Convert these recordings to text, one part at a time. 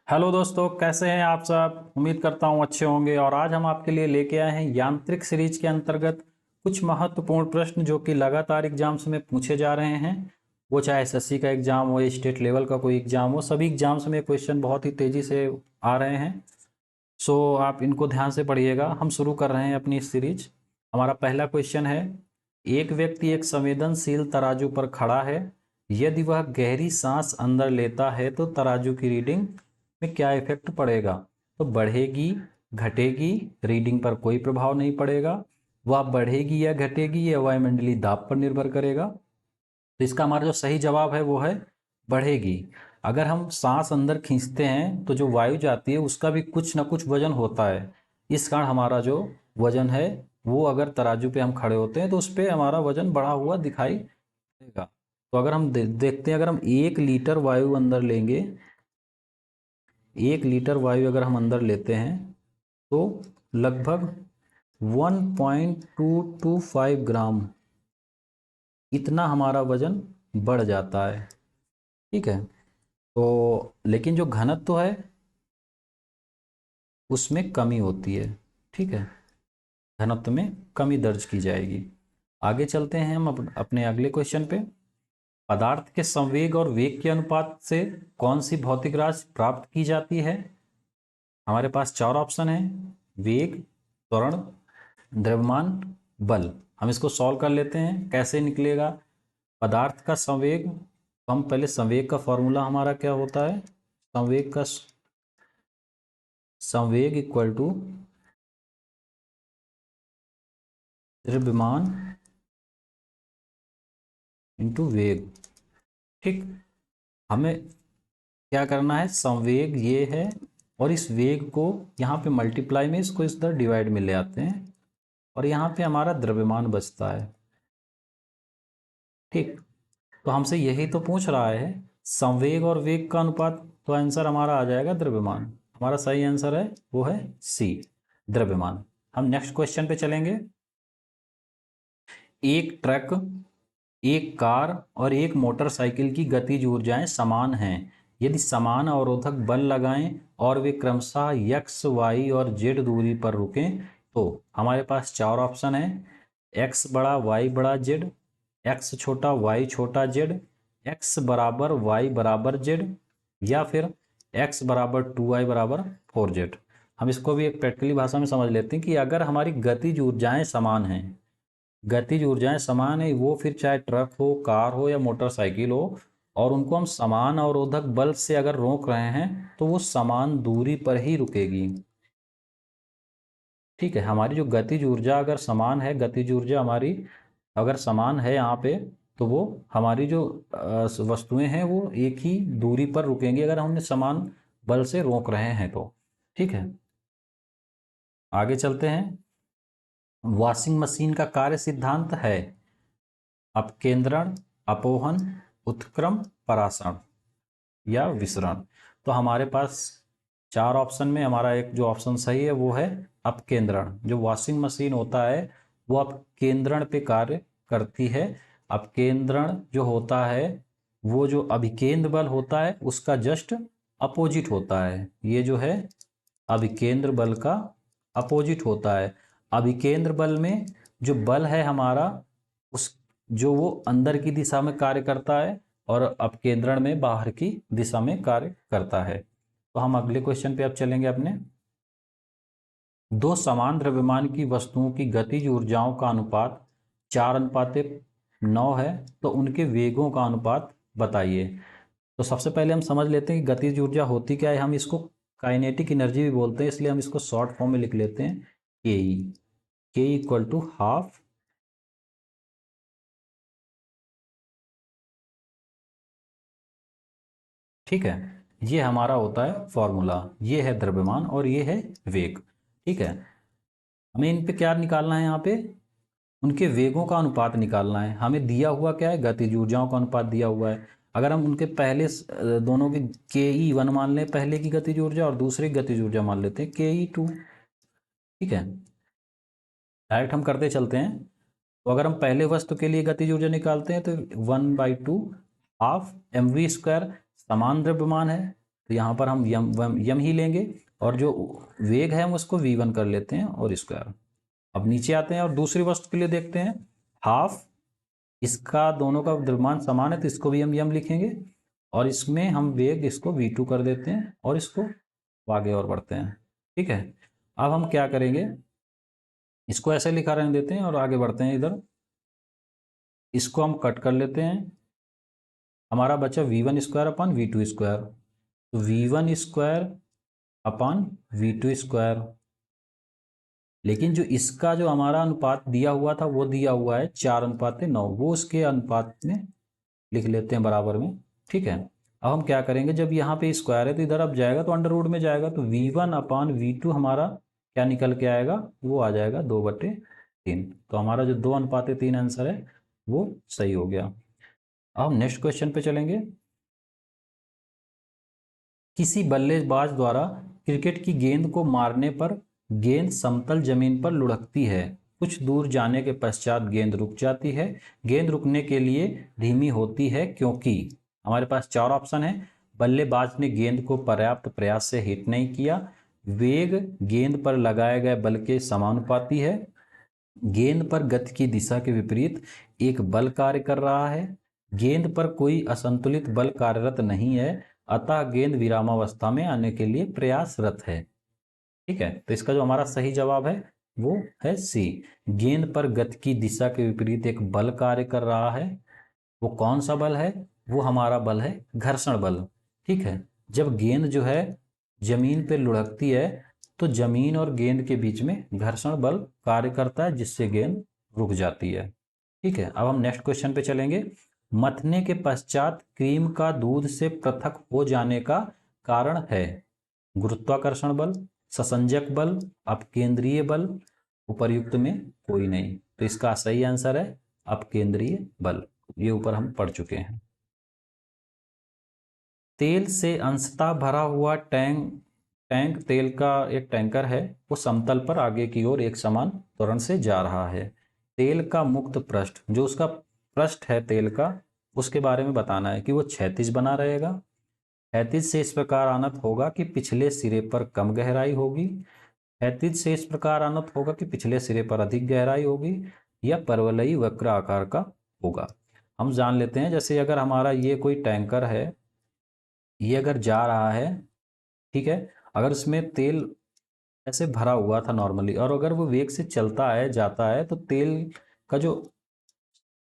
Hello दोस्तों, कैसे हैं आप सब। उम्मीद करता हूं अच्छे होंगे। और आज हम आपके लिए लेके आए हैं यांत्रिक सीरीज के अंतर्गत कुछ महत्वपूर्ण प्रश्न जो कि लगातार एग्जाम्स में पूछे जा रहे हैं। वो चाहे एसएससी का एग्जाम हो या स्टेट लेवल का कोई एग्जाम हो, सभी एग्जाम्स में क्वेश्चन बहुत ही तेजी से आ रहे हैं। सो आप इनको ध्यान से पढ़िएगा। हम शुरू कर रहे हैं अपनी सीरीज। हमारा पहला क्वेश्चन है, एक व्यक्ति एक संवेदनशील तराजू पर खड़ा है। यदि वह गहरी सांस अंदर लेता है तो तराजू की रीडिंग में क्या इफेक्ट पड़ेगा। तो बढ़ेगी, घटेगी, रीडिंग पर कोई प्रभाव नहीं पड़ेगा। वह बढ़ेगी या घटेगी ये वायुमंडलीय दाब पर निर्भर करेगा। तो इसका हमारा जो सही जवाब है वो है बढ़ेगी। अगर हम सांस अंदर खींचते हैं तो जो वायु जाती है उसका भी कुछ ना कुछ वजन होता है। इस कारण हमारा जो वजन है वो अगर तराजू पे हम खड़े होते हैं तो उस पर हमारा वजन बढ़ा हुआ दिखाई देगा। तो अगर हम देखते हैं, अगर हम 1 लीटर वायु अंदर लेंगे, 1 लीटर वायु अगर हम अंदर लेते हैं तो लगभग 1.225 ग्राम इतना हमारा वजन बढ़ जाता है। ठीक है। तो लेकिन जो घनत्व है उसमें कमी होती है। ठीक है, घनत्व में कमी दर्ज की जाएगी। आगे चलते हैं हम अपने अगले क्वेश्चन पे। पदार्थ के संवेग और वेग के अनुपात से कौन सी भौतिक राशि प्राप्त की जाती है। हमारे पास 4 ऑप्शन है, वेग, त्वरण, द्रव्यमान, बल। हम इसको सॉल्व कर लेते हैं। कैसे निकलेगा पदार्थ का संवेग। तो हम पहले संवेग का फॉर्मूला हमारा क्या होता है, संवेग इक्वल टू द्रव्यमान इंटू वेग। ठीक, हमें क्या करना है, संवेग ये है और इस वेग को यहाँ पे मल्टीप्लाई में इसको इस तरह डिवाइड में ले आते हैं और यहाँ पे हमारा द्रव्यमान बचता है। ठीक, तो हमसे यही तो पूछ रहा है, संवेग और वेग का अनुपात। तो आंसर हमारा आ जाएगा द्रव्यमान। हमारा सही आंसर है वो है सी, द्रव्यमान। हम नेक्स्ट क्वेश्चन पे चलेंगे। एक ट्रक, एक कार और एक मोटरसाइकिल की गतिज ऊर्जाएं समान हैं। यदि समान अवरोधक बल लगाएं और वे क्रमशः एक्स, वाई और जेड दूरी पर रुकें तो हमारे पास 4 ऑप्शन है, एक्स बड़ा, वाई बड़ा, जेड, एक्स छोटा, वाई छोटा, जेड, एक्स बराबर, वाई बराबर, जेड, या फिर एक्स बराबर 2y बराबर 4z। हम इसको भी एक प्रैक्टिकली भाषा में समझ लेते हैं कि अगर हमारी गतिज ऊर्जाएं समान हैं, गतिज ऊर्जाएं समान है, वो फिर चाहे ट्रक हो, कार हो या मोटरसाइकिल हो, और उनको हम समान अवरोधक बल से अगर रोक रहे हैं तो वो समान दूरी पर ही रुकेगी। ठीक है, हमारी जो गतिज ऊर्जा अगर समान है, गतिज ऊर्जा हमारी अगर समान है यहाँ पे, तो वो हमारी जो वस्तुएं हैं वो एक ही दूरी पर रुकेंगी अगर हम उन्हें समान बल से रोक रहे हैं तो। ठीक है, आगे चलते हैं। वॉशिंग मशीन का कार्य सिद्धांत है अपकेंद्रण, अपोहन, उत्क्रम, परासरण या विसरण। तो हमारे पास 4 ऑप्शन में हमारा एक जो ऑप्शन सही है वो है अपकेंद्रण। जो वॉशिंग मशीन होता है वो अपकेंद्रण पे कार्य करती है। अपकेंद्रण जो होता है वो जो अभिकेंद्र बल होता है उसका जस्ट अपोजिट होता है। ये जो है अभिकेंद्र बल का अपोजिट होता है। अभिकेंद्र बल में जो बल है हमारा उस जो वो अंदर की दिशा में कार्य करता है और अपकेंद्रण में बाहर की दिशा में कार्य करता है। तो हम अगले क्वेश्चन पे अब चलेंगे अपने। दो समान द्रव्यमान की वस्तुओं की गतिज ऊर्जाओं का अनुपात 4:9 है, तो उनके वेगों का अनुपात बताइए। तो सबसे पहले हम समझ लेते हैं कि गतिज ऊर्जा होती क्या है। हम इसको काइनेटिक एनर्जी भी बोलते हैं, इसलिए हम इसको शॉर्ट फॉर्म में लिख लेते हैं के ई। के इक्वल टू हाफ ठीक है, ये हमारा होता है फॉर्मूला। ये है द्रव्यमान और ये है वेग। ठीक है, हमें इन पे क्या निकालना है, यहाँ पे उनके वेगों का अनुपात निकालना है। हमें दिया हुआ क्या है, गतिज ऊर्जाओं का अनुपात दिया हुआ है। अगर हम उनके पहले दोनों के के ई 1 मान लें, पहले की गतिज ऊर्जा, और दूसरे की गतिज ऊर्जा मान लेते हैं के ई 2। ठीक है, डायरेक्ट हम करते चलते हैं। तो अगर हम पहले वस्तु के लिए गतिज ऊर्जा निकालते हैं तो 1/2 हाफ mv स्क्वायर समान द्रव्यमान है, तो यहाँ पर हम यम ही लेंगे और जो वेग है हम उसको v1 कर लेते हैं और स्क्वायर। अब नीचे आते हैं और दूसरी वस्तु के लिए देखते हैं। हाफ, इसका दोनों का द्रव्यमान समान है तो इसको भी हम यम लिखेंगे और इसमें हम वेग इसको v2 कर देते हैं और इसको आगे और बढ़ते हैं। ठीक है, अब हम क्या करेंगे, इसको ऐसे लिखा रहने देते हैं और आगे बढ़ते हैं। इधर इसको हम कट कर लेते हैं, हमारा बचा v1 square upon v2 square, तो v1 square upon v2 square. लेकिन जो इसका जो हमारा अनुपात दिया हुआ था वो दिया हुआ है 4:9, वो उसके अनुपात में लिख लेते हैं बराबर में। ठीक है, अब हम क्या करेंगे, जब यहाँ पे स्क्वायर है तो इधर अब जाएगा तो अंडर रूट में जाएगा, तो v1/v2 हमारा क्या निकल के आएगा, वो आ जाएगा 2/3। तो हमारा जो 2:3 आंसर है वो सही हो गया। अब हम नेक्स्ट क्वेश्चन पे चलेंगे। किसी बल्लेबाज द्वारा क्रिकेट की गेंद को मारने पर गेंद समतल जमीन पर लुढ़कती है। कुछ दूर जाने के पश्चात गेंद रुक जाती है। गेंद रुकने के लिए धीमी होती है क्योंकि, हमारे पास 4 ऑप्शन है। बल्लेबाज ने गेंद को पर्याप्त प्रयास से हिट नहीं किया, वेग गेंद पर लगाए गए बल के समानुपाती है, गेंद पर गति की दिशा के विपरीत एक बल कार्य कर रहा है, गेंद पर कोई असंतुलित बल कार्यरत नहीं है, अतः गेंद विरामावस्था में आने के लिए प्रयासरत है। ठीक है, तो इसका जो हमारा सही जवाब है वो है सी, गेंद पर गति की दिशा के विपरीत एक बल कार्य कर रहा है। वो कौन सा बल है, वो हमारा बल है घर्षण बल। ठीक है, जब गेंद जो है जमीन पे लुढ़कती है तो जमीन और गेंद के बीच में घर्षण बल कार्य करता है जिससे गेंद रुक जाती है। ठीक है, अब हम नेक्स्ट क्वेश्चन पे चलेंगे। मथने के पश्चात क्रीम का दूध से पृथक हो जाने का कारण है गुरुत्वाकर्षण बल, ससंजक बल, अपकेंद्रीय बल, उपर्युक्त में कोई नहीं। तो इसका सही आंसर है अपकेंद्रीय बल, ये ऊपर हम पढ़ चुके हैं। तेल से अंशतः भरा हुआ टैंक तेल का एक टैंकर है, वो समतल पर आगे की ओर एक समान त्वरण से जा रहा है। तेल का मुक्त पृष्ठ, जो उसका पृष्ठ है तेल का, उसके बारे में बताना है कि वो क्षैतिज बना रहेगा। क्षैतिज से इस प्रकार आनत होगा कि पिछले सिरे पर कम गहराई होगी, क्षैतिज से इस प्रकार आनत होगा कि पिछले सिरे पर अधिक गहराई होगी, या परवलयी वक्र आकार का होगा। हम जान लेते हैं, जैसे अगर हमारा ये कोई टैंकर है, ये अगर जा रहा है, ठीक है, अगर इसमें तेल ऐसे भरा हुआ था नॉर्मली, और अगर वो वेग से चलता है जाता है तो तेल का जो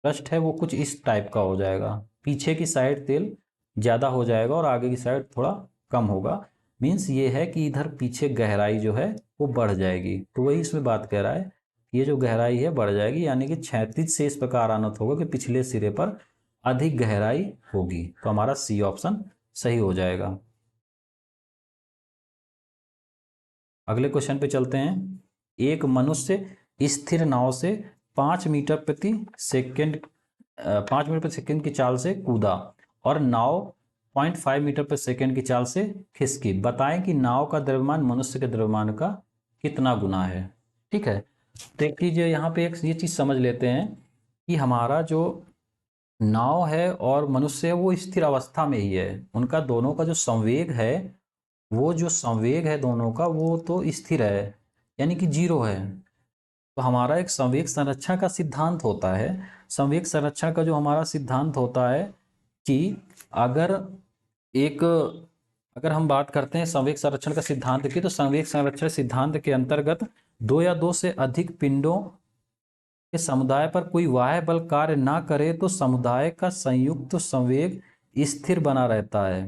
पृष्ठ है वो कुछ इस टाइप का हो जाएगा। पीछे की साइड तेल ज़्यादा हो जाएगा और आगे की साइड थोड़ा कम होगा। मीन्स ये है कि इधर पीछे गहराई जो है वो बढ़ जाएगी। तो वही इसमें बात कह रहा है, ये जो गहराई है बढ़ जाएगी, यानी कि क्षैतिज से इस प्रकार आनत होगा कि पिछले सिरे पर अधिक गहराई होगी। तो हमारा सी ऑप्शन सही हो जाएगा। अगले क्वेश्चन पे चलते हैं। एक मनुष्य स्थिर नाव से 5 मीटर प्रति सेकंड 5 मीटर प्रति सेकंड की चाल से कूदा और नाव 0.5 मीटर प्रति सेकंड की चाल से खिसकी। बताएं कि नाव का द्रव्यमान मनुष्य के द्रव्यमान का कितना गुना है। ठीक है, तो एक चीज यहाँ पे एक ये चीज समझ लेते हैं कि हमारा जो नाव है और मनुष्य है वो स्थिर अवस्था में ही है। उनका दोनों का जो संवेग है, वो जो संवेग है दोनों का वो तो स्थिर है, यानी कि जीरो है। तो हमारा एक संवेग संरक्षण का सिद्धांत होता है। संवेग संरक्षण का जो हमारा सिद्धांत होता है कि अगर एक अगर हम बात करते हैं संवेग संरक्षण का सिद्धांत की, तो संवेग संरक्षण सिद्धांत के अंतर्गत 2 या 2 से अधिक पिंडों के समुदाय पर कोई बाह्य बल कार्य ना करे तो समुदाय का संयुक्त संवेग स्थिर बना रहता है।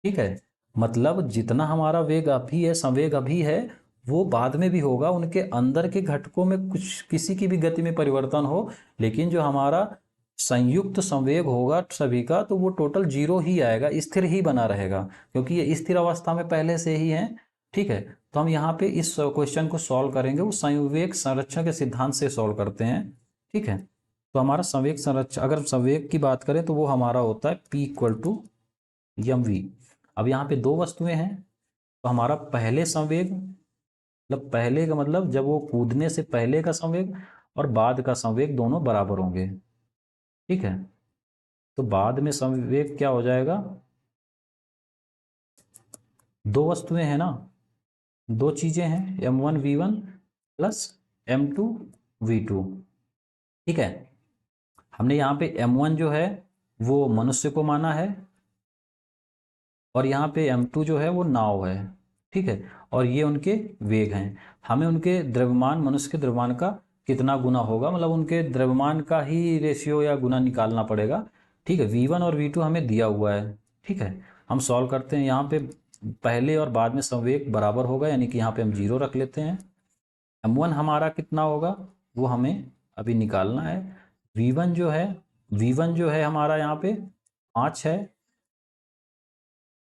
ठीक है, मतलब जितना हमारा वेग अभी है, संवेग अभी है, वो बाद में भी होगा। उनके अंदर के घटकों में कुछ किसी की भी गति में परिवर्तन हो, लेकिन जो हमारा संयुक्त संवेग होगा सभी का, तो वो टोटल जीरो ही आएगा, स्थिर ही बना रहेगा, क्योंकि ये स्थिर अवस्था में पहले से ही है। ठीक है, तो हम यहाँ पे इस क्वेश्चन को सॉल्व करेंगे, वो संवेग संरक्षण के सिद्धांत से सॉल्व करते हैं। ठीक है, तो हमारा संवेग संरक्षण, अगर संवेग की बात करें तो वो हमारा होता है P = mv। अब यहाँ पे 2 वस्तुएं हैं, तो हमारा पहले संवेग, मतलब पहले का मतलब जब वो कूदने से पहले का संवेग और बाद का संवेग दोनों बराबर होंगे। ठीक है, तो बाद में संवेग क्या हो जाएगा, दो वस्तुएं हैं ना, दो चीजें हैं, m1v1 प्लस m2v2। ठीक है, हमने यहाँ पे m1 जो है वो मनुष्य को माना है और यहाँ पे m2 जो है वो नाव है। ठीक है, और ये उनके वेग हैं। हमें उनके द्रव्यमान, मनुष्य के द्रव्यमान का कितना गुना होगा, मतलब उनके द्रव्यमान का ही रेशियो या गुना निकालना पड़ेगा। ठीक है, v1 और v2 हमें दिया हुआ है। ठीक है, हम सॉल्व करते हैं। यहाँ पे पहले और बाद में संवेग बराबर होगा, यानी कि यहाँ पे हम 0 रख लेते हैं। m1 हमारा कितना होगा वो हमें अभी निकालना है। v1 जो है हमारा यहाँ पे 5 है,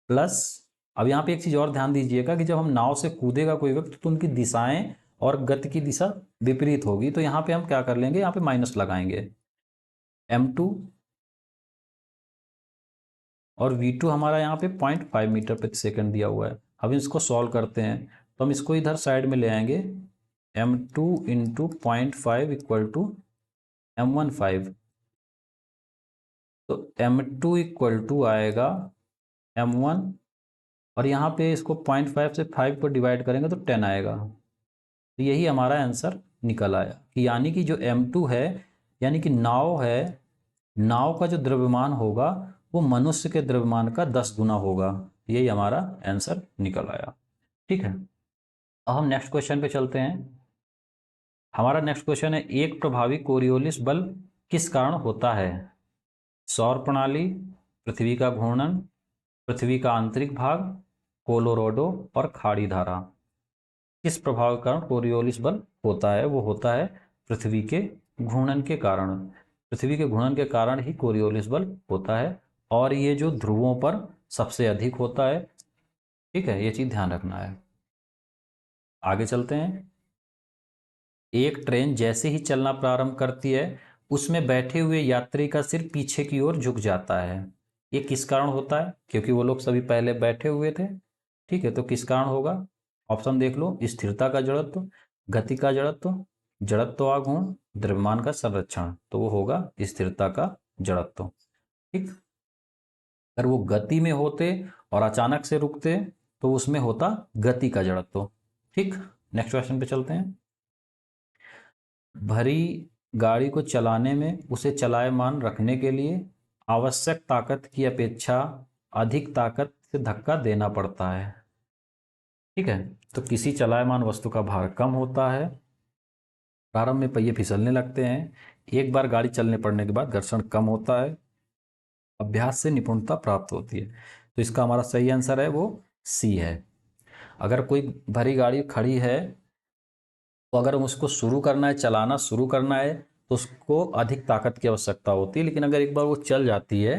प्लस, अब यहाँ पे एक चीज और ध्यान दीजिएगा कि जब हम नाव से कूदेगा कोई व्यक्ति तो उनकी दिशाएं और गति की दिशा विपरीत होगी। तो यहाँ पे हम क्या कर लेंगे, यहाँ पे माइनस लगाएंगे। m2 और v2 हमारा यहाँ पे 0.5 मीटर प्रति सेकंड दिया हुआ है। अब इसको सॉल्व करते हैं तो हम इसको इधर साइड में ले आएंगे। m2 into 0.5 equal to m1 तो m2 इक्वल टू आएगा m1, और यहाँ पे इसको 0.5 से 5 को डिवाइड करेंगे तो 10 आएगा। तो यही हमारा आंसर निकल आया कि यानी कि जो m2 है, यानी कि नाव है, नाव का जो द्रव्यमान होगा वो मनुष्य के द्रव्यमान का 10 गुना होगा। यही हमारा आंसर निकल आया। ठीक है, अब हम नेक्स्ट क्वेश्चन पे चलते हैं। हमारा नेक्स्ट क्वेश्चन है, एक प्रभावी कोरियोलिस बल किस कारण होता है? सौर प्रणाली, पृथ्वी का घूर्णन, पृथ्वी का आंतरिक भाग, कोलोराडो और खाड़ी धारा। किस प्रभाव के कारण कोरियोलिस बल होता है? वो होता है पृथ्वी के घूर्णन के कारण। पृथ्वी के घूर्णन के कारण ही कोरियोलिस बल होता है, और ये जो ध्रुवों पर सबसे अधिक होता है। ठीक है, ये चीज ध्यान रखना है। आगे चलते हैं। एक ट्रेन जैसे ही चलना प्रारंभ करती है उसमें बैठे हुए यात्री का सिर पीछे की ओर झुक जाता है। ये किस कारण होता है? क्योंकि वो लोग सभी पहले बैठे हुए थे। ठीक है, तो किस कारण होगा? ऑप्शन देख लो, स्थिरता का जड़त्व, गति का जड़त्व, जड़त्वाघूर्ण, द्रव्यमान का संरक्षण। तो वो होगा स्थिरता का जड़त्व। ठीक, अगर वो गति में होते और अचानक से रुकते तो उसमें होता गति का जड़त्व। ठीक, नेक्स्ट क्वेश्चन पे चलते हैं। भरी गाड़ी को चलाने में उसे चलायमान रखने के लिए आवश्यक ताकत की अपेक्षा अधिक ताकत से धक्का देना पड़ता है। ठीक है, तो किसी चलायमान वस्तु का भार कम होता है, प्रारंभ में पहिए फिसलने लगते हैं, एक बार गाड़ी चलने पड़ने के बाद घर्षण कम होता है, अभ्यास से निपुणता प्राप्त होती है। तो इसका हमारा सही आंसर है वो सी है। अगर कोई भरी गाड़ी खड़ी है तो अगर हम उसको शुरू करना है, चलाना शुरू करना है, तो उसको अधिक ताकत की आवश्यकता होती है। लेकिन अगर एक बार वो चल जाती है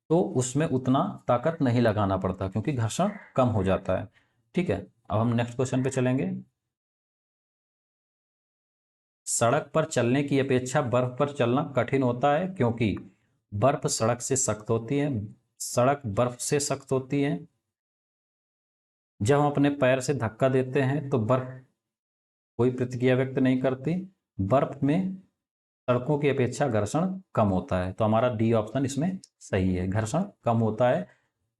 तो उसमें उतना ताकत नहीं लगाना पड़ता, क्योंकि घर्षण कम हो जाता है। ठीक है, अब हम नेक्स्ट क्वेश्चन पे चलेंगे। सड़क पर चलने की अपेक्षा बर्फ पर चलना कठिन होता है, क्योंकि बर्फ सड़क से सख्त होती है, सड़क बर्फ से सख्त होती है। जब हम अपने पैर से धक्का देते हैं तो बर्फ कोई प्रतिक्रिया व्यक्त नहीं करती। बर्फ में सड़कों की अपेक्षा घर्षण कम होता है। तो हमारा डी ऑप्शन इसमें सही है, घर्षण कम होता है,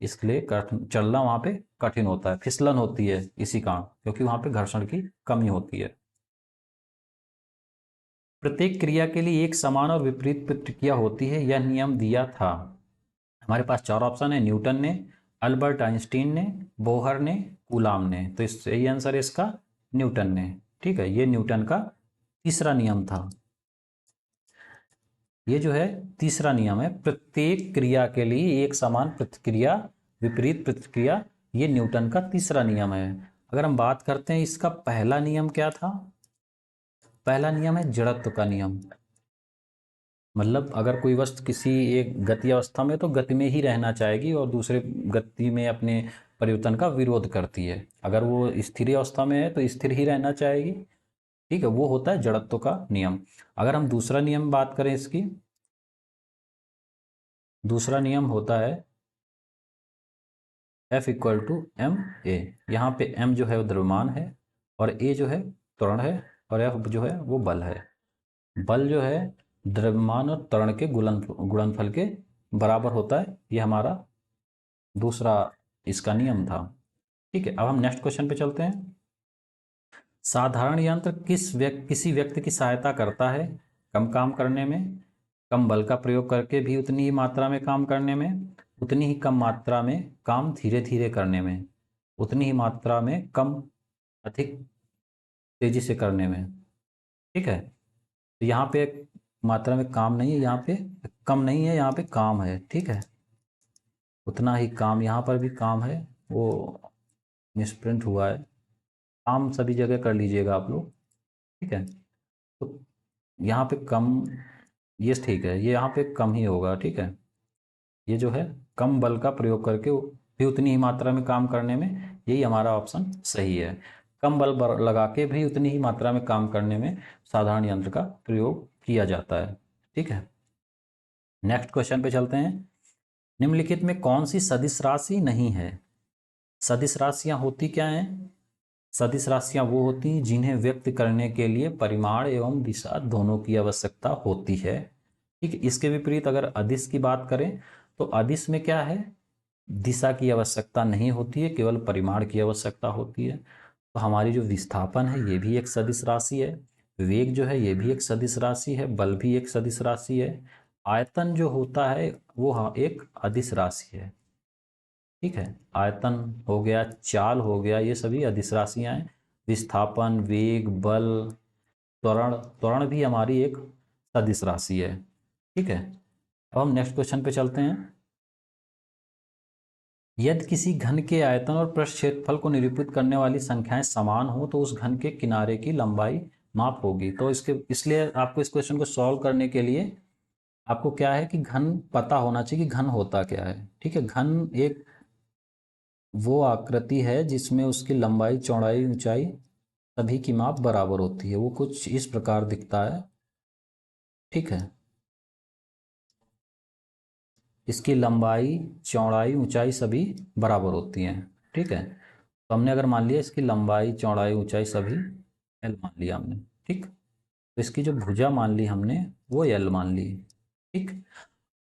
इसलिए चलना वहां पे कठिन होता है, फिसलन होती है इसी कारण, क्योंकि वहां पे घर्षण की कमी होती है। प्रत्येक क्रिया के लिए एक समान और विपरीत प्रतिक्रिया होती है, यह नियम दिया था। हमारे पास 4 ऑप्शन है, न्यूटन ने, अल्बर्ट आइंस्टीन ने, बोहर ने, कूलाम ने। तो इस सही आंसर है इसका न्यूटन ने। ठीक है, ये न्यूटन का तीसरा नियम था। ये जो है तीसरा नियम है, प्रत्येक क्रिया के लिए एक समान प्रतिक्रिया, विपरीत प्रतिक्रिया। ये न्यूटन का तीसरा नियम है। अगर हम बात करते हैं इसका पहला नियम क्या था? पहला नियम है जड़त्व का नियम। मतलब अगर कोई वस्तु किसी एक गति अवस्था में तो गति में ही रहना चाहेगी और दूसरे गति में अपने परिवर्तन का विरोध करती है। अगर वो स्थिर अवस्था में है तो स्थिर ही रहना चाहेगी। ठीक है, वो होता है जड़त्व का नियम। अगर हम दूसरा नियम बात करें इसकी, दूसरा नियम होता है F equal to m a. यहाँ पे m जो है वो द्रव्यमान है और a जो है त्वरण है और F जो है वो बल है। बल जो है द्रव्यमान और त्वरण के गुणनफल के बराबर होता है। ये हमारा दूसरा इसका नियम था। ठीक है, अब हम नेक्स्ट क्वेश्चन पे चलते हैं। साधारण यंत्र किसी व्यक्ति की सहायता करता है कम काम करने में, कम बल का प्रयोग करके भी उतनी ही मात्रा में काम करने में, उतनी ही कम मात्रा में काम धीरे धीरे करने में, उतनी ही मात्रा में कम अधिक तेजी से करने में। ठीक है, तो यहाँ पे मात्रा में काम नहीं है, यहाँ पे कम नहीं है, यहाँ पे काम है। ठीक है, उतना ही काम, यहाँ पर भी काम है, वो मिसप्रिंट हुआ है, काम सभी जगह कर लीजिएगा आप लोग। ठीक है, तो यहाँ पे कम, ये ठीक है, ये यहाँ पे कम ही होगा। ठीक है, ये जो है कम बल का प्रयोग करके भी उतनी ही मात्रा में काम करने में, यही हमारा ऑप्शन सही है। कम बल लगा के भी उतनी ही मात्रा में काम करने में साधारण यंत्र का प्रयोग किया जाता है। ठीक है, नेक्स्ट क्वेश्चन पे चलते हैं। निम्नलिखित में कौन सी सदिश राशि नहीं है? सदिश राशियां होती क्या हैं? सदिश राशियां वो होती हैं जिन्हें व्यक्त करने के लिए परिमाण एवं दिशा दोनों की आवश्यकता होती है। ठीक है, इसके विपरीत अगर अदिश की बात करें तो अदिश में क्या है, दिशा की आवश्यकता नहीं होती है, केवल परिमाण की आवश्यकता होती है। तो हमारी जो विस्थापन है ये भी एक सदिश राशि है, वेग जो है ये भी एक सदिश राशि है, बल भी एक सदिश राशि है, आयतन जो होता है वो हाँ एक अदिश राशि है। ठीक है, आयतन हो गया, चाल हो गया, ये सभी अदिश राशियां हैं। विस्थापन, वेग, बल, त्वरण, त्वरण भी हमारी एक सदिश राशि है। ठीक है, अब हम नेक्स्ट क्वेश्चन पे चलते हैं। यदि किसी घन के आयतन और पृष्ठ क्षेत्रफल को निरूपित करने वाली संख्याएं समान हो तो उस घन के किनारे की लंबाई माप होगी। तो इसलिए आपको इस क्वेश्चन को सॉल्व करने के लिए आपको क्या है कि घन पता होना चाहिए कि घन होता क्या है। ठीक है, घन एक वो आकृति है जिसमें उसकी लंबाई, चौड़ाई, ऊंचाई सभी की माप बराबर होती है। वो कुछ इस प्रकार दिखता है। ठीक है, इसकी लंबाई, चौड़ाई, ऊंचाई सभी बराबर होती हैं। ठीक है, तो हमने अगर मान लिया इसकी लंबाई, चौड़ाई, ऊंचाई सभी एल मान लिया हमने। ठीक, तो इसकी जो भुजा मान ली हमने वो एल मान ली। ठीक,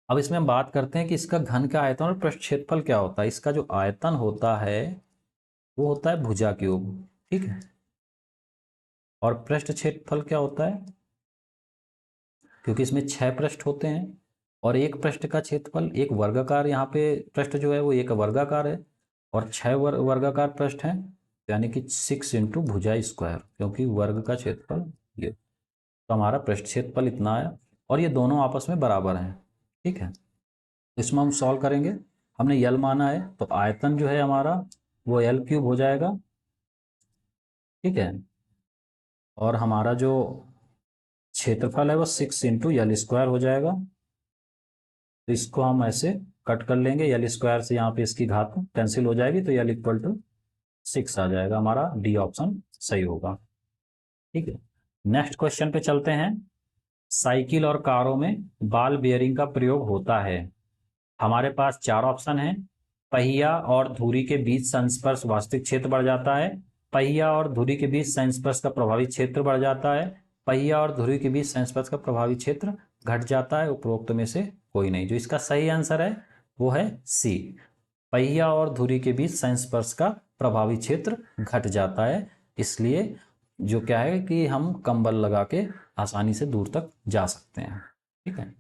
अब इसमें हम बात करते हैं कि इसका घन का आयतन और पृष्ठ क्षेत्रफल क्या होता है। इसका जो आयतन होता है वो होता है भुजा क्यूब। ठीक है, और पृष्ठ क्षेत्रफल क्या होता है, क्योंकि इसमें 6 पृष्ठ होते हैं और एक पृष्ठ का क्षेत्रफल, एक वर्गाकार, यहाँ पे पृष्ठ जो है वो एक वर्गाकार है और 6 वर्गाकार पृष्ठ हैं, यानी कि 6 इंटू भुजा स्क्वायर, क्योंकि वर्ग का क्षेत्रफल ये, तो हमारा पृष्ठ क्षेत्रफल इतना है और ये दोनों आपस में बराबर हैं। ठीक है, इसमें हम सॉल्व करेंगे। हमने यल माना है तो आयतन जो है हमारा वो एल क्यूब हो जाएगा। ठीक है, और हमारा जो क्षेत्रफल है वो 6 इंटू यल स्क्वायर हो जाएगा। तो इसको हम ऐसे कट कर लेंगे, यल स्क्वायर से यहाँ पे इसकी घात कैंसिल हो जाएगी, तो यल इक्वल टू 6 आ जाएगा। हमारा डी ऑप्शन सही होगा। ठीक है, नेक्स्ट क्वेश्चन पे चलते हैं। साइकिल और कारों में बॉल बेयरिंग का प्रयोग होता है। हमारे पास 4 ऑप्शन हैं। पहिया और धुरी के बीच संस्पर्श वास्तविक क्षेत्र बढ़ जाता है, पहिया और धुरी के बीच संस्पर्श का प्रभावी क्षेत्र बढ़ जाता है, पहिया और धुरी के बीच संस्पर्श का प्रभावी क्षेत्र घट जाता है। उपरोक्त में से कोई नहीं। जो इसका सही आंसर है वो है सी, पहिया और धुरी के बीच संस्पर्श का प्रभावी क्षेत्र घट जाता है। इसलिए जो क्या है कि हम कम बल लगा के आसानी से दूर तक जा सकते हैं। ठीक है,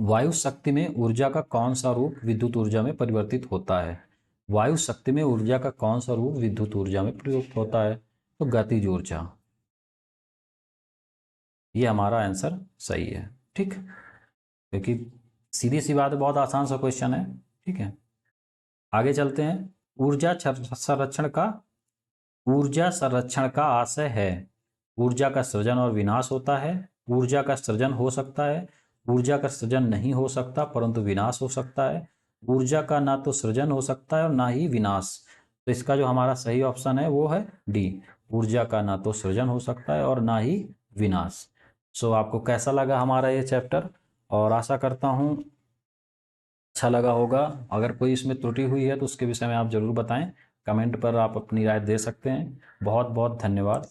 वायु शक्ति में ऊर्जा का कौन सा रूप विद्युत ऊर्जा में परिवर्तित होता है? वायु शक्ति में ऊर्जा का कौन सा रूप विद्युत ऊर्जा में प्रयुक्त होता है? तो गतिज ऊर्जा, ये हमारा आंसर सही है। ठीक, क्योंकि सीधी सी बात है, बहुत आसान सा क्वेश्चन है। ठीक है, आगे चलते हैं। ऊर्जा संरक्षण का ऊर्जा संरक्षण का आशय है ऊर्जा का सृजन और विनाश होता है, ऊर्जा का सृजन हो सकता है, ऊर्जा का सृजन नहीं हो सकता परंतु विनाश हो सकता है, ऊर्जा का ना तो सृजन हो सकता है और ना ही विनाश। तो इसका जो हमारा सही ऑप्शन है वो है डी, ऊर्जा का ना तो सृजन हो सकता है और ना ही विनाश। सो आपको कैसा लगा हमारा ये चैप्टर, और आशा करता हूँ अच्छा लगा होगा। अगर कोई इसमें त्रुटि हुई है तो उसके विषय में आप ज़रूर बताएं, कमेंट पर आप अपनी राय दे सकते हैं। बहुत बहुत धन्यवाद।